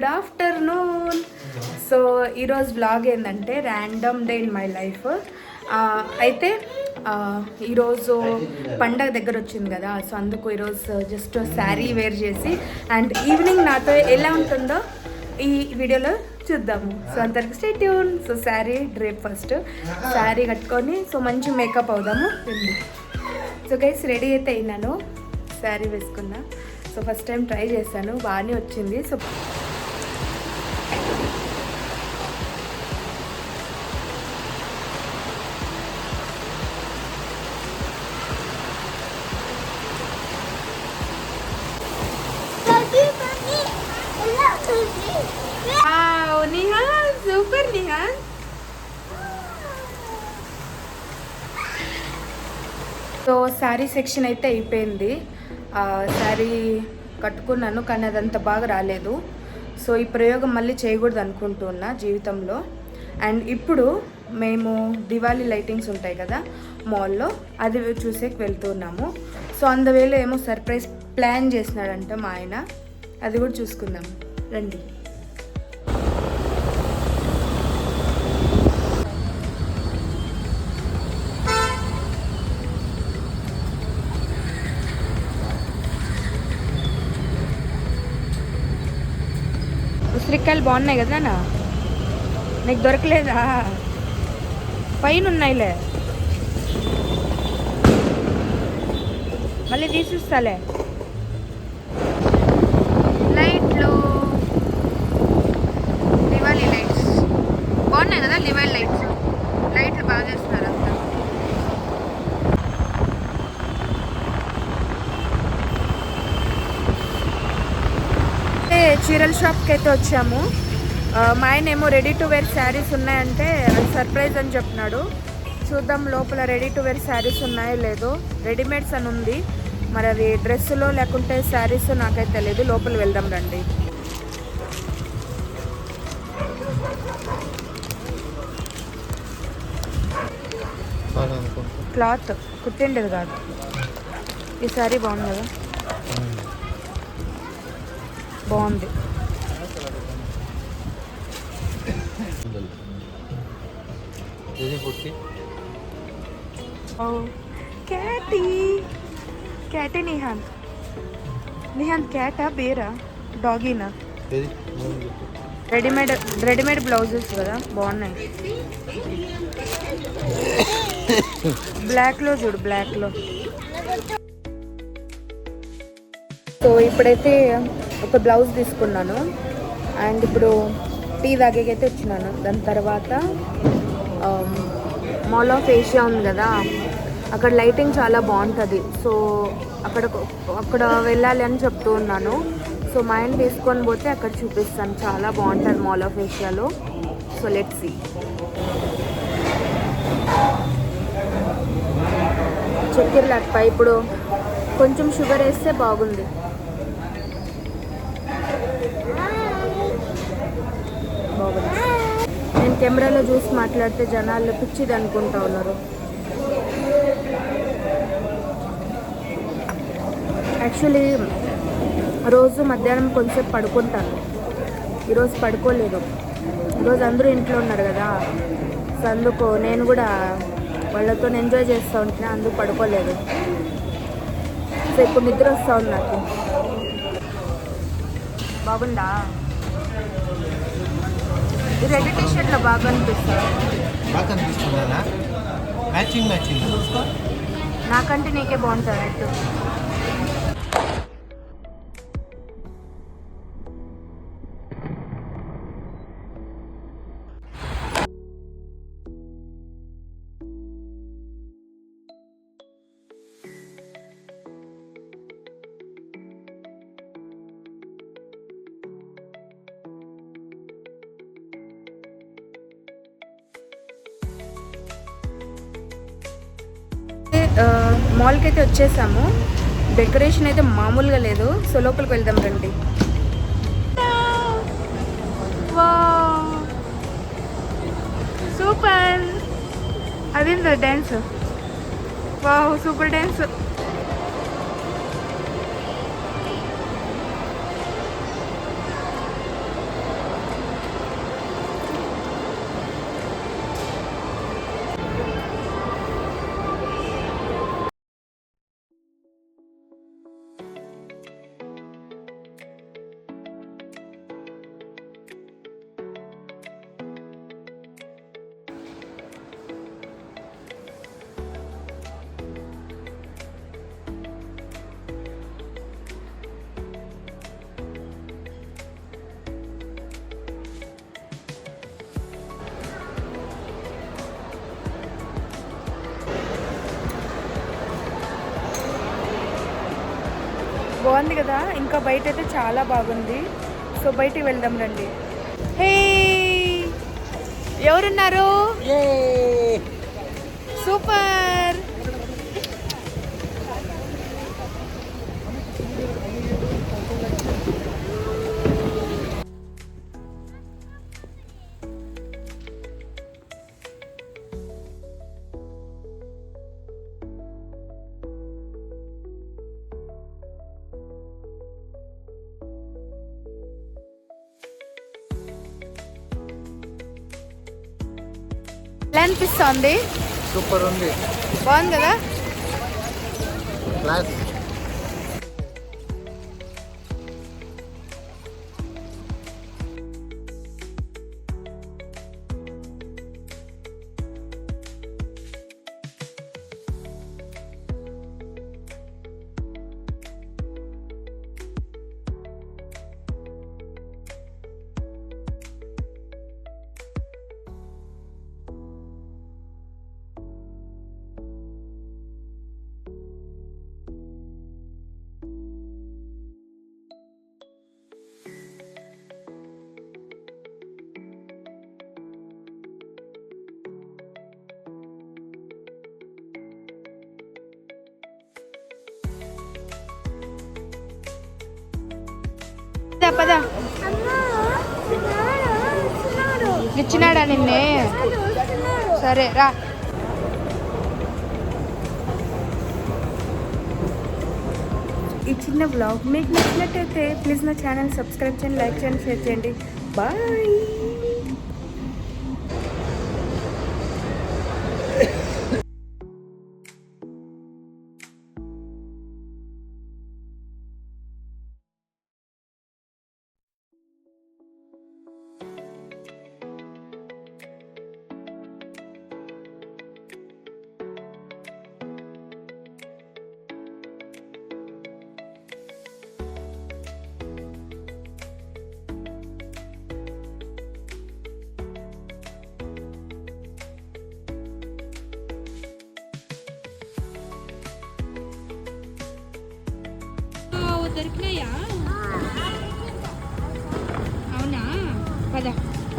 Good afternoon. So ఈరోజు vlog ఏంటంటే random day in my life. అయితే ఈరోజు పండగ దగ్గర వచ్చింది కదా, సో అందుకు ఈరోజు జస్ట్ శారీ వేర్ చేసి అండ్ ఈవినింగ్ నాతో ఎలా ఉంటుందో ఈ వీడియోలో చూద్దాము. సో అందరికి stay tune. So sari drape first sari కట్టుకొని సో మంచి మేకప్ అవుదాము. సో గైస్ రెడీ అయితే అయినాను, శారీ వేసుకున్నా. సో ఫస్ట్ టైం ట్రై చేశాను, బాగానే వచ్చింది. So Nihan super. Nihan so sari section అయితే అయిపోయింది. శారీ కట్టుకున్నాను కానీ అదంత బాగా రాలేదు. సో ఈ ప్రయోగం మళ్ళీ చేయకూడదు అనుకుంటున్నా జీవితంలో. అండ్ ఇప్పుడు మేము దివాళీ లైటింగ్స్ ఉంటాయి కదా మాల్లో, అది చూసేకి వెళ్తున్నాము. సో అందువేళ ఏమో సర్ప్రైజ్ ప్లాన్ చేసినాడంట మా ఆయన, అది కూడా చూసుకుందాం రండి. ఉసిరికాయలు బాగున్నాయి కదా నా, నీకు దొరకలేదా? పైన ఉన్నాయిలే, మళ్ళీ తీసిస్తాలే. లైట్లు, దివాళీ లైట్స్ బాగున్నాయి కదా, దివాళీ లైట్స్. లైట్లు బాగా చేస్తున్నారు అంతా. చీరల షాప్కి అయితే వచ్చాము. మా ఆయన ఏమో రెడీ టు వేర్ శారీస్ ఉన్నాయంటే అది సర్ప్రైజ్ అని చెప్తున్నాడు. చూద్దాం లోపల రెడీ టు వేర్ శారీస్ ఉన్నాయో లేదో. రెడీమేడ్స్ అని ఉంది, మరి అది డ్రెస్సులో లేకుంటే శారీస్ నాకైతే తెలియదు. లోపల వెళ్దాం రండి. క్లాత్ కుట్టిండేది కాదు. ఈ శారీ బాగుంది కదా, బాగుంది. క్యాటీ క్యాటే. నిహాన్ నిహాన్ క్యాటా బేరా డాగీనా? రెడీమేడ్ బ్లౌజెస్ కదా బాగున్నాయి. బ్లాక్లో చూడు, బ్లాక్లో. సో ఇప్పుడైతే ఒక బ్లౌజ్ తీసుకున్నాను అండ్ ఇప్పుడు టీ తాగేకైతే వచ్చినాను. దాని తర్వాత మాల్ ఆఫ్ ఏషియా ఉంది కదా, అక్కడ లైటింగ్ చాలా బాగుంటుంది. సో అక్కడ వెళ్ళాలి అని చెప్తూ ఉన్నాను. సో మా ఆయన తీసుకొని పోతే అక్కడ చూపిస్తాను, చాలా బాగుంటుంది మాల్ ఆఫ్ ఏషియాలో. So let's see. చక్కెర లట్ప ఇప్పుడు కొంచెం షుగర్ వేస్తే బాగుంది. నేను కెమెరాలో చూసి మాట్లాడితే జనాలు పిచ్చిది అనుకుంటా ఉన్నారు. యాక్చువల్లీ రోజు మధ్యాహ్నం కొంచెంసేపు పడుకుంటాను, ఈరోజు పడుకోలేదు. ఈరోజు అందరూ ఇంట్లో ఉన్నారు కదా, సో అందుకు నేను కూడా వాళ్ళతో ఎంజాయ్ చేస్తూ ఉంటున్నా, అందుకు పడుకోలేదు. సో ఇప్పుడు నిద్ర వస్తూ ఉంది నాకు. బాగుందా? ఈ రెడ్ టీషర్ట్లో బాగా అనిపిస్తుంది. నాకంటే నీకే బాగుంటుంది రెడ్. మాల్కి అయితే వచ్చేసాము. డెకరేషన్ అయితే మామూలుగా లేదు. సో లోపలికి వెళ్దాం రండి. సూపర్, అదేందా డ్యాన్స్? Wow super dance. బాగుంది కదా, ఇంకా బయట అయితే చాలా బాగుంది. సో బయటికి వెళ్దాం రండి. హే, ఎవరున్నారు? సూపర్. ఎలా అనిపిస్తుంది? సూపర్ ఉంది, బాగుంది కదా. క్లాస్. పద. ఇచ్చినాడా నిన్నే? సరే రా. ఈ చిన్న వ్లాగ్ మీకు నచ్చినట్టయితే ప్లీజ్ నా ఛానల్ సబ్స్క్రైబ్ చేయండి, లైక్ చేయండి, షేర్ చేయండి. బాయ్. దొరికినాయా? అవునా? పద.